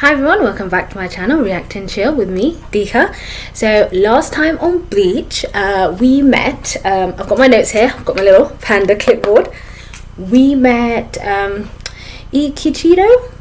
Hi everyone, welcome back to my channel, React and Chill with me, Dika. So last time on Bleach, we met, I've got my notes here, I've got my little panda clipboard. We met Ichigo?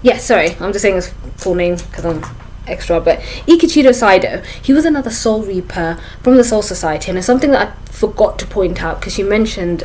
Yes, sorry, I'm just saying his full name because I'm extra, but Ichigo Saido. He was another Soul Reaper from the Soul Society, and it's something that I forgot to point out because you mentioned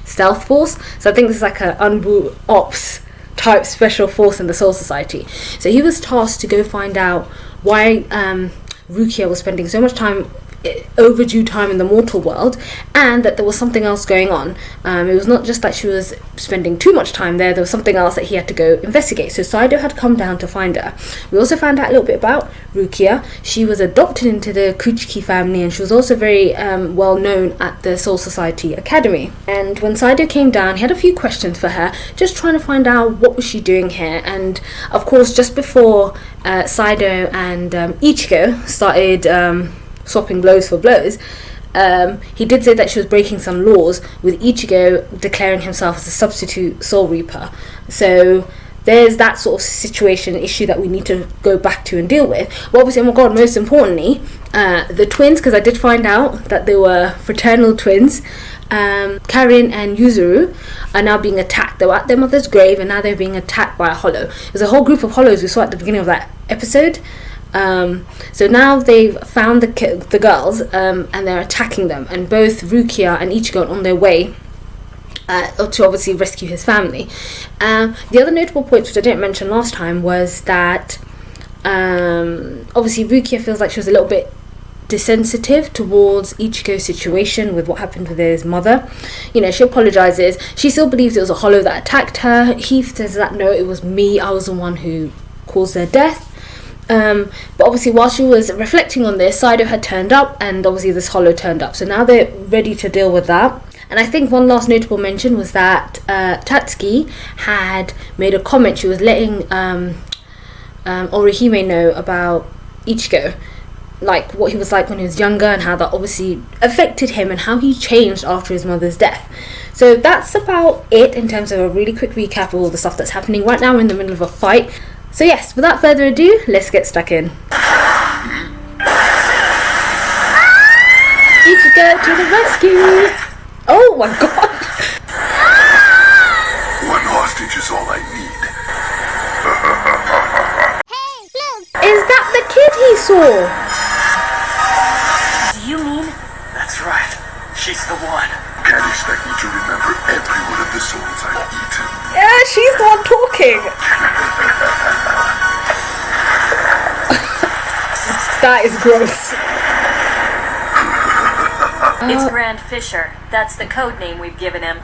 Stealth Force, so I think this is like a Unbu Ops type special force in the Soul Society. So he was tasked to go find out why Rukia was spending so much time, overdue time in the mortal world, and that there was something else going on. It was not just that she was spending too much time there was something else that he had to go investigate. So Saido had come down to find her. We also found out a little bit about Rukia. She was adopted into the Kuchiki family, and she was also very well known at the Soul Society Academy. And when Saido came down, he had a few questions for her, just trying to find out what was she doing here. And of course, just before Saido and Ichigo started swapping blows for blows, he did say that she was breaking some laws, with Ichigo declaring himself as a substitute Soul Reaper. So there's that sort of situation, issue that we need to go back to and deal with. But obviously, oh my god, most importantly, the twins, because I did find out that they were fraternal twins, Karin and Yuzuru, are now being attacked. They were at their mother's grave and now they're being attacked by a hollow. There's a whole group of hollows we saw at the beginning of that episode. So now they've found the girls, and they're attacking them, and both Rukia and Ichigo are on their way to obviously rescue his family. The other notable points which I didn't mention last time was that obviously Rukia feels like she was a little bit desensitive towards Ichigo's situation with what happened with his mother. You know, she apologizes. She still believes it was a hollow that attacked her. He says that no, it was me, I was the one who caused their death. But obviously while she was reflecting on this, Saido had turned up, and obviously this hollow turned up, so now they're ready to deal with that. And I think one last notable mention was that Tatsuki had made a comment. She was letting Orihime know about Ichigo, like what he was like when he was younger, and how that obviously affected him and how he changed after his mother's death. So that's about it in terms of a really quick recap of all the stuff that's happening. Right now we're in the middle of a fight. So yes, without further ado, let's get stuck in. Ichigo to the rescue! Oh my god! One hostage is all I need. Hey, look! Is that the kid he saw? Do you mean? That's right. She's the one. Can't expect me to remember every one of the souls I've eaten. Yeah, she's the one talking. That is gross. It's Grand Fisher. That's the code name we've given him.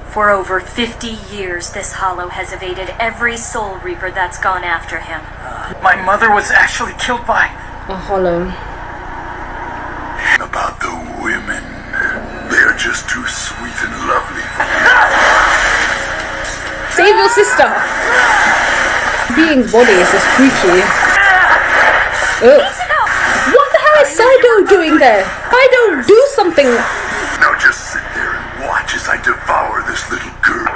For over 50 years, this hollow has evaded every Soul Reaper that's gone after him. My mother was actually killed by a hollow. About the women, they're just too sweet and lovely. Save your sister. Being's body is just creepy. What the hell is Saido doing there? Saido, do something! Now just sit there and watch as I devour this little girl.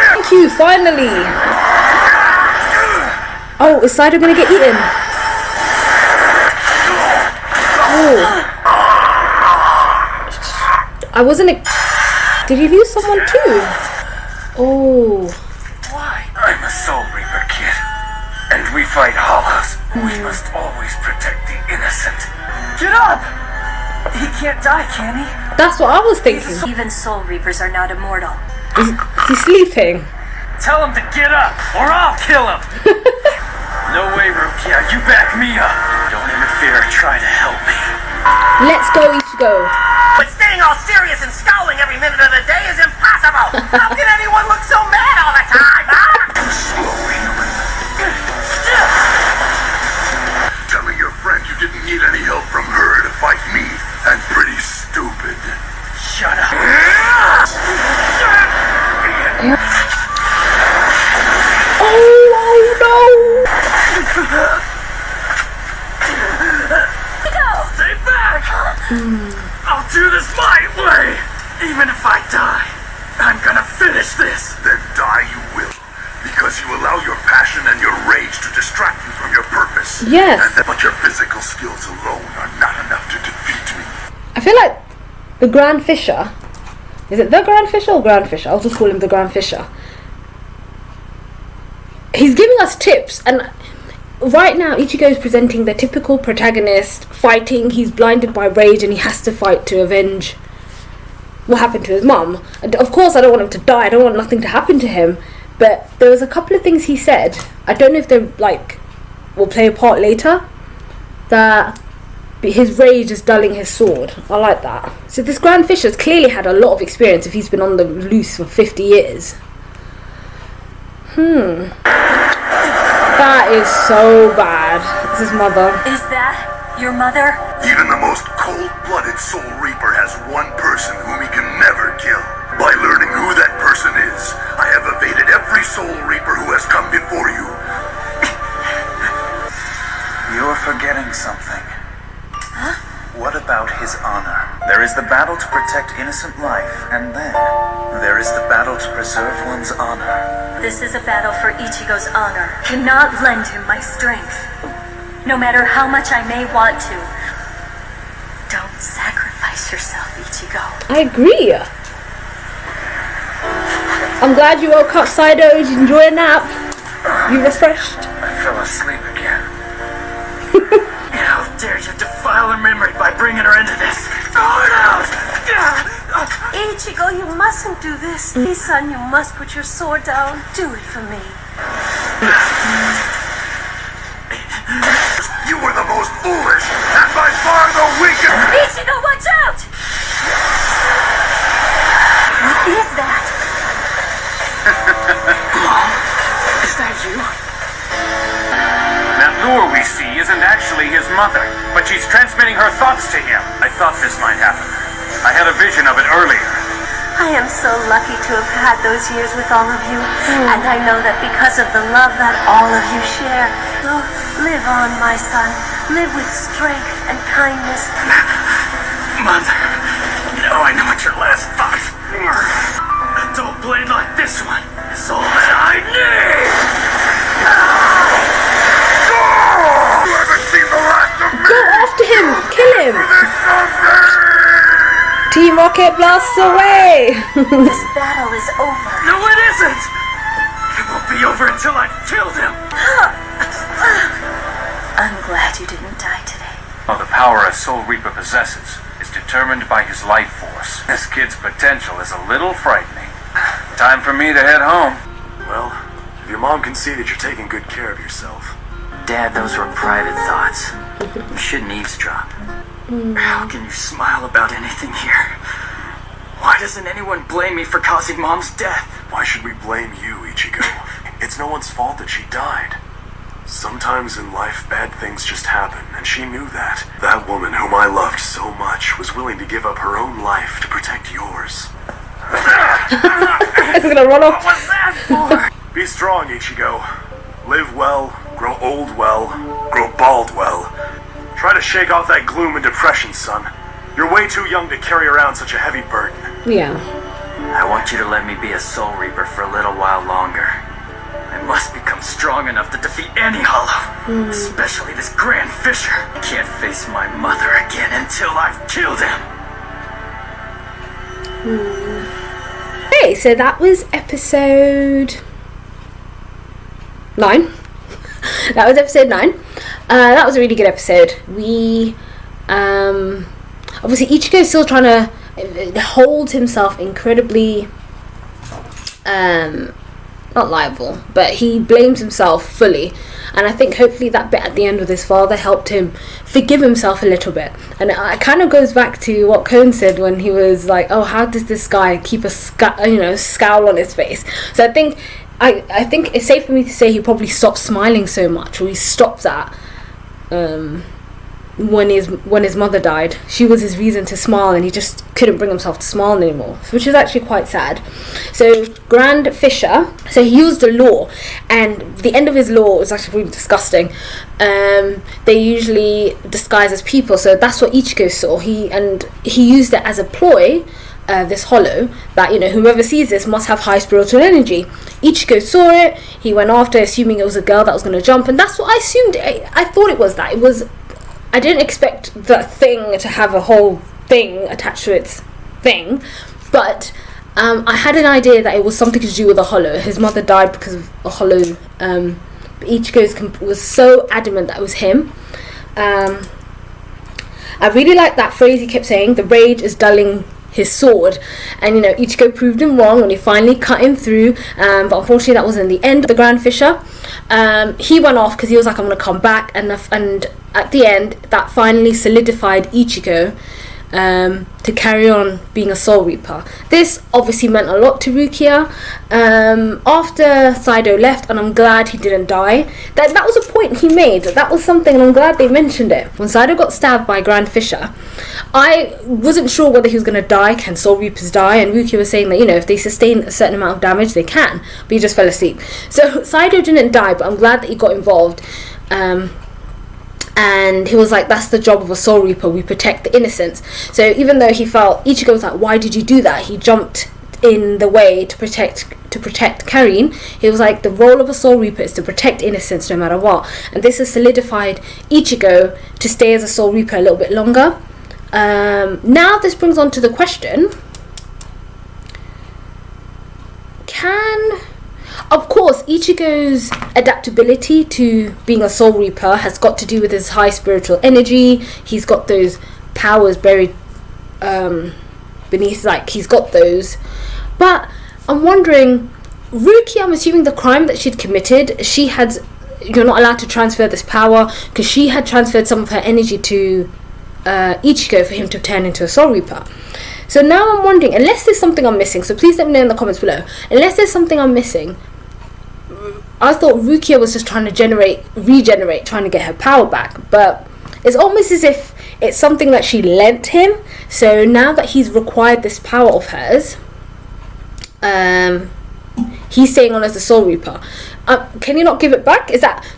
Thank you, finally! Oh, is Saido gonna get eaten? Oh. I wasn't... Did he lose someone too? Oh. Why? I'm a Soul Reaper, kid. And we fight hollows. We must always protect the innocent. Get up! He can't die, can he? That's what I was thinking. Even Soul Reapers are not immortal. Is he sleeping? Tell him to get up, or I'll kill him! No way, Rukia, you back me up. Don't interfere or try to help me. Let's go, Ichigo. But staying all serious and scowling every minute of the day is impossible! How can anyone look so mad all the time, huh? Slow, human. Telling your friend you didn't need any help from her to fight me, and pretty stupid. Shut up. Oh no! Stay back! I'll do this my way! Even if I die, I'm gonna finish this! Then die you because you allow your passion and your rage to distract you from your purpose. Yes. But your physical skills alone are not enough to defeat me. I feel like the Grand Fisher, is it the Grand Fisher or Grand Fisher? I'll just call him the Grand Fisher. He's giving us tips, and right now Ichigo is presenting the typical protagonist fighting. He's blinded by rage and he has to fight to avenge what happened to his mum. And of course I don't want him to die, I don't want nothing to happen to him, but there was a couple of things he said, I don't know if they will play a part later, that his rage is dulling his sword. I like that. So this Grand Fisher's clearly had a lot of experience if he's been on the loose for 50 years. That is so bad. It's his mother. Is that your mother? Even the most cold-blooded Soul Reaper has one person whom he can never kill. By learning who that person is, I have evaded every Soul Reaper who has come before you. You're forgetting something. Huh? What about his honor? There is the battle to protect innocent life, and then there is the battle to preserve one's honor. This is a battle for Ichigo's honor. Cannot lend him my strength. No matter how much I may want to. Don't sacrifice yourself, Ichigo. I agree. I'm glad you woke up, Sido. Did you enjoy a nap? You refreshed? I fell asleep again. How dare you defile her memory by bringing her into this? Throw it out! Ichigo, you mustn't do this. Please, son, you must put your sword down. Do it for me. You were the most foolish and by far the weakest. Ichigo, watch out! What is that? Mom, is that you? That lure we see isn't actually his mother, but she's transmitting her thoughts to him. I thought this might happen. I had a vision of it earlier. I am so lucky to have had those years with all of you, and I know that because of the love that all of you share. So live on, my son. Live with strength and kindness. Mother, now I know what your last thoughts were. A dull blade like this one is all that I need. You haven't seen the last of me. Go after him! Kill him! Team Rocket blasts away! This battle is over. No, it isn't! It won't be over until I've killed him! I'm glad you didn't die today. Oh, the power a Soul Reaper possesses is determined by his life force. This kid's potential is a little frightening. Time for me to head home. Well, if your mom can see that you're taking good care of yourself. Dad, those were private thoughts. You shouldn't eavesdrop. How can you smile about anything here? Why doesn't anyone blame me for causing Mom's death? Why should we blame you, Ichigo? It's no one's fault that she died. Sometimes in life, bad things just happen, and she knew that. That woman whom I loved so much was willing to give up her own life to protect yours. It's gonna run off. What was that for? Be strong, Ichigo. Live well, grow old well, grow bald well. Try to shake off that gloom and depression, son. You're way too young to carry around such a heavy burden. Yeah. I want you to let me be a Soul Reaper for a little while longer. I must become strong enough to defeat any Hollow, especially this Grand Fisher. I can't face my mother again until I've killed him. Okay, so that was episode 9. That was episode 9. That was a really good episode. We obviously Ichigo is still trying to hold himself incredibly not liable, but he blames himself fully, and I think hopefully that bit at the end with his father helped him forgive himself a little bit. And it kind of goes back to what Cone said when he was like, oh, how does this guy keep a scowl on his face? So I think it's safe for me to say he probably stopped smiling so much, or he stopped that when his mother died. She was his reason to smile, and he just couldn't bring himself to smile anymore, which is actually quite sad. So Grand Fisher, so he used the law, and the end of his law was actually really disgusting. They usually disguise as people, so that's what Ichigo saw. He used it as a ploy this hollow, that, you know, whoever sees this must have high spiritual energy. Ichigo saw it, he went after, assuming it was a girl that was going to jump, and that's what I assumed. I thought it was that. It was, I didn't expect the thing to have a whole thing attached to its thing, but I had an idea that it was something to do with a hollow. His mother died because of a hollow, but Ichigo was so adamant that it was him. I really like that phrase he kept saying, the rage is dulling his sword, and, you know, Ichigo proved him wrong when he finally cut him through, but unfortunately that wasn't the end of the Grand Fissure. He went off because he was like, I'm going to come back, and at the end that finally solidified Ichigo to carry on being a Soul Reaper. This obviously meant a lot to Rukia after Saido left, and I'm glad he didn't die. That was a point he made, that was something, and I'm glad they mentioned it. When Saido got stabbed by Grand Fissure, I wasn't sure whether he was going to die. Can Soul Reapers die? And Rukia was saying that, you know, if they sustain a certain amount of damage, they can, but he just fell asleep. So Saido didn't die, but I'm glad that he got involved. And he was like, that's the job of a Soul Reaper, we protect the innocents. So even though he felt, Ichigo was like, why did you do that? He jumped in the way to protect Karin. He was like, the role of a Soul Reaper is to protect innocents no matter what. And this has solidified Ichigo to stay as a Soul Reaper a little bit longer. Now this brings on to the question, of course, Ichigo's adaptability to being a Soul Reaper has got to do with his high spiritual energy. He's got those powers buried beneath, like, he's got those. But I'm wondering, Rukia, I'm assuming the crime that she'd committed, you're not allowed to transfer this power, because she had transferred some of her energy to Ichigo for him to turn into a Soul Reaper. So now I'm wondering, unless there's something I'm missing, so please let me know in the comments below, unless there's something I'm missing, I thought Rukia was just trying to regenerate, trying to get her power back, but it's almost as if it's something that she lent him. So now that he's required this power of hers, he's staying on as the Soul Reaper. Can you not give it back?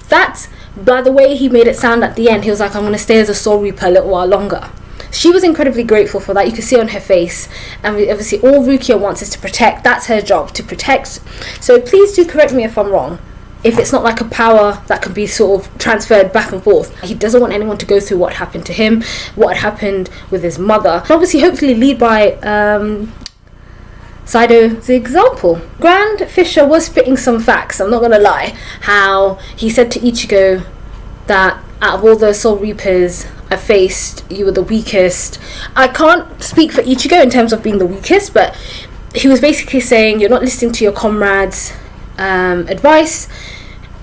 That's by the way he made it sound at the end. He was like, I'm going to stay as a Soul Reaper a little while longer. She was incredibly grateful for that. You can see on her face. And obviously all Rukia wants is to protect. That's her job, to protect. So please do correct me if I'm wrong. If it's not like a power that can be sort of transferred back and forth. He doesn't want anyone to go through what happened to him, what had happened with his mother. And obviously, hopefully lead by Saido's example. Grand Fissure was spitting some facts, I'm not going to lie. How he said to Ichigo that out of all the Soul Reapers I faced, you were the weakest. I can't speak for Ichigo in terms of being the weakest, but he was basically saying, you're not listening to your comrades' advice.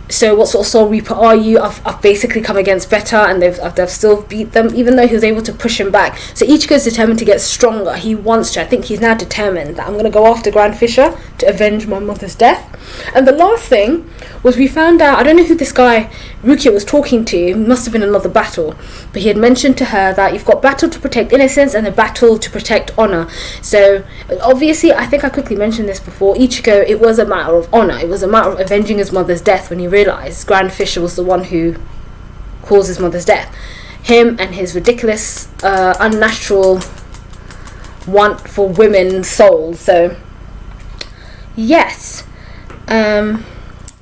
So what sort of Soul Reaper are you? I've basically come against better, and they've still beat them, even though he was able to push him back. So Ichigo's determined to get stronger. He wants to. I think he's now determined that I'm going to go after Grand Fissure to avenge my mother's death. And the last thing was, we found out, I don't know who this guy Rukia was talking to, it must have been another battle, but he had mentioned to her that you've got battle to protect innocence and a battle to protect honor. So obviously, I think I quickly mentioned this before, Ichigo, it was a matter of honor. It was a matter of avenging his mother's death when he realized Grand Fissure was the one who caused his mother's death. Him and his ridiculous, unnatural want for women's souls. So yes,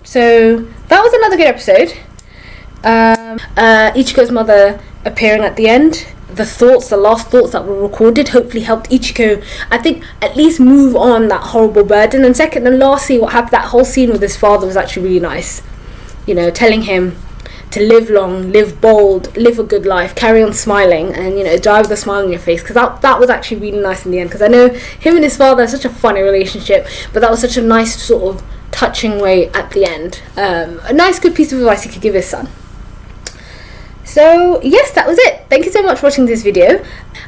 so that was another good episode. Ichigo's mother appearing at the end, the last thoughts that were recorded, hopefully helped Ichigo, I think, at least move on that horrible burden. And second and lastly, what happened, that whole scene with his father was actually really nice. You know, telling him to live long, live bold, live a good life, carry on smiling, and, you know, die with a smile on your face, because that was actually really nice in the end, because I know him and his father are such a funny relationship, but that was such a nice sort of touching way at the end. A nice good piece of advice he could give his son. So yes, that was it. Thank you so much for watching this video.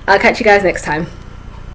I'll catch you guys next time.